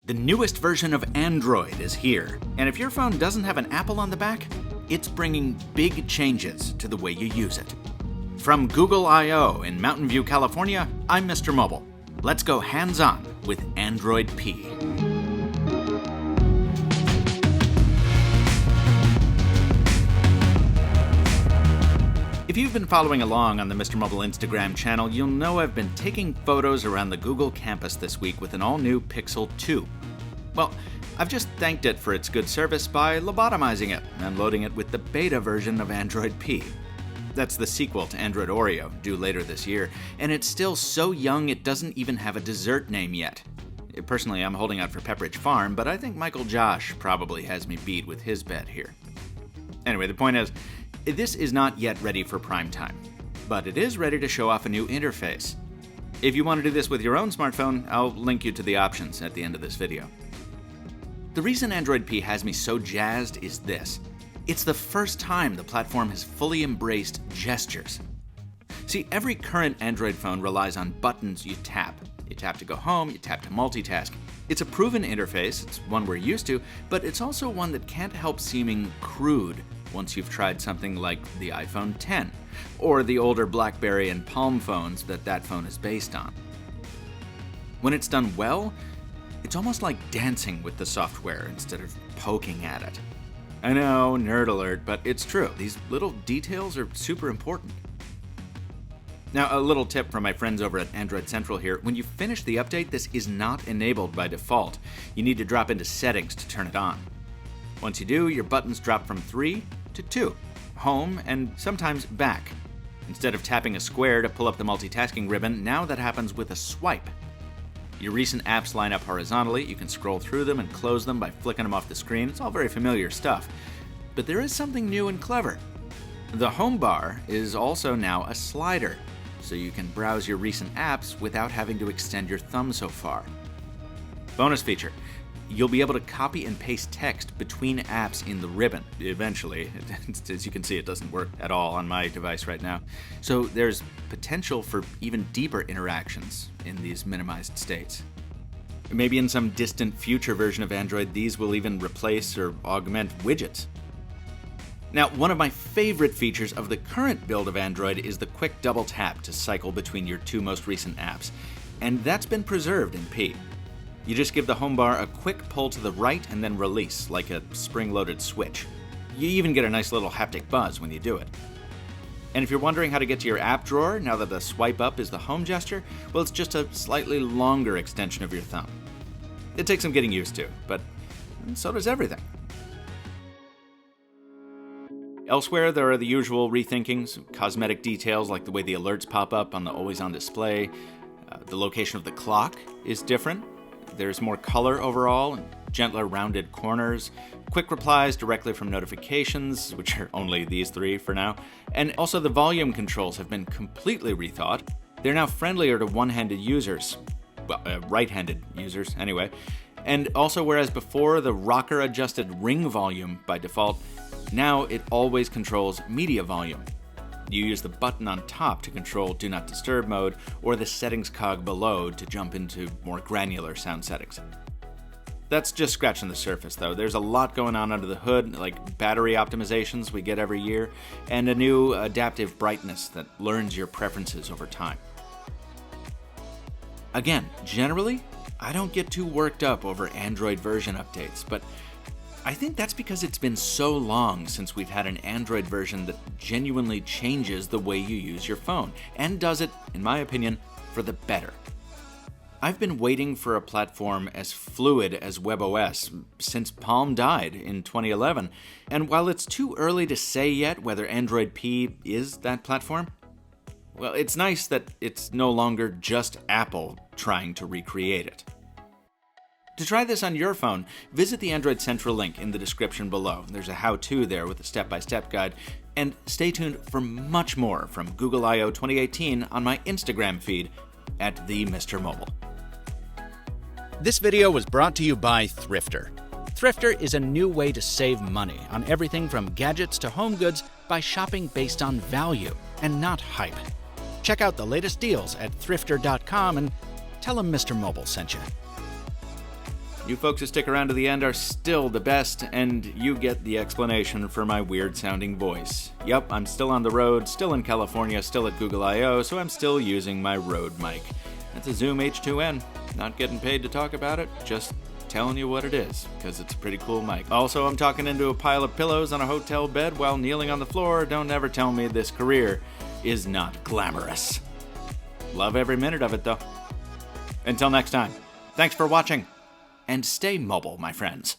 The newest version of Android is here, and if your phone doesn't have an Apple on the back, it's bringing big changes to the way you use it. From Google I/O in Mountain View, California, I'm Mr. Mobile. Let's go hands-on with Android P. If you've been following along on the Mr. Mobile Instagram channel, you'll know I've been taking photos around the Google campus this week with an all-new Pixel 2. Well, I've just thanked it for its good service by lobotomizing it and loading it with the beta version of Android P. That's the sequel to Android Oreo, due later this year, and it's still so young it doesn't even have a dessert name yet. Personally, I'm holding out for Pepperidge Farm, but I think Michael Josh probably has me beat with his bet here. Anyway, the point is, this is not yet ready for prime time, but it is ready to show off a new interface. If you want to do this with your own smartphone, I'll link you to the options at the end of this video. The reason Android P has me so jazzed is this. It's the first time the platform has fully embraced gestures. See, every current Android phone relies on buttons you tap. You tap to go home, you tap to multitask. It's a proven interface, it's one we're used to, but it's also one that can't help seeming crude once you've tried something like the iPhone X, or the older BlackBerry and Palm phones that phone is based on. When it's done well, it's almost like dancing with the software instead of poking at it. I know, nerd alert, but it's true. These little details are super important. Now, a little tip from my friends over at Android Central here. When you finish the update, this is not enabled by default. You need to drop into settings to turn it on. Once you do, your buttons drop from 3 to 2, home and sometimes back. Instead of tapping a square to pull up the multitasking ribbon, now that happens with a swipe. Your recent apps line up horizontally, you can scroll through them and close them by flicking them off the screen. It's all very familiar stuff. But there is something new and clever. The home bar is also now a slider, so you can browse your recent apps without having to extend your thumb so far. Bonus feature. You'll be able to copy and paste text between apps in the ribbon, eventually. As you can see, it doesn't work at all on my device right now. So there's potential for even deeper interactions in these minimized states. Maybe in some distant future version of Android, these will even replace or augment widgets. Now, one of my favorite features of the current build of Android is the quick double tap to cycle between your two most recent apps, and that's been preserved in P. You just give the home bar a quick pull to the right and then release, like a spring-loaded switch. You even get a nice little haptic buzz when you do it. And if you're wondering how to get to your app drawer now that the swipe up is the home gesture, well, it's just a slightly longer extension of your thumb. It takes some getting used to, but so does everything. Elsewhere, there are the usual rethinkings, cosmetic details like the way the alerts pop up on the always-on display. The location of the clock is different. There's more color overall, and gentler rounded corners, quick replies directly from notifications, which are only these three for now, and also the volume controls have been completely rethought. They're now friendlier to one-handed users, well, right-handed users anyway, and also whereas before the rocker-adjusted ring volume by default, now it always controls media volume. You use the button on top to control Do Not Disturb mode, or the settings cog below to jump into more granular sound settings. That's just scratching the surface, though. There's a lot going on under the hood, like battery optimizations we get every year, and a new adaptive brightness that learns your preferences over time. Again, generally, I don't get too worked up over Android version updates, but I think that's because it's been so long since we've had an Android version that genuinely changes the way you use your phone, and does it, in my opinion, for the better. I've been waiting for a platform as fluid as webOS since Palm died in 2011, and while it's too early to say yet whether Android P is that platform, well, it's nice that it's no longer just Apple trying to recreate it. To try this on your phone, visit the Android Central link in the description below. There's a how-to there with a step-by-step guide, and stay tuned for much more from Google I/O 2018 on my Instagram feed at @TheMrMobile. This video was brought to you by Thrifter. Thrifter is a new way to save money on everything from gadgets to home goods by shopping based on value and not hype. Check out the latest deals at thrifter.com and tell them Mr. Mobile sent you. You folks who stick around to the end are still the best, and you get the explanation for my weird-sounding voice. Yep, I'm still on the road, still in California, still at Google I/O, so I'm still using my Rode mic. That's a Zoom H2n. Not getting paid to talk about it, just telling you what it is, because it's a pretty cool mic. Also, I'm talking into a pile of pillows on a hotel bed while kneeling on the floor. Don't ever tell me this career is not glamorous. Love every minute of it, though. Until next time, thanks for watching, and stay mobile, my friends.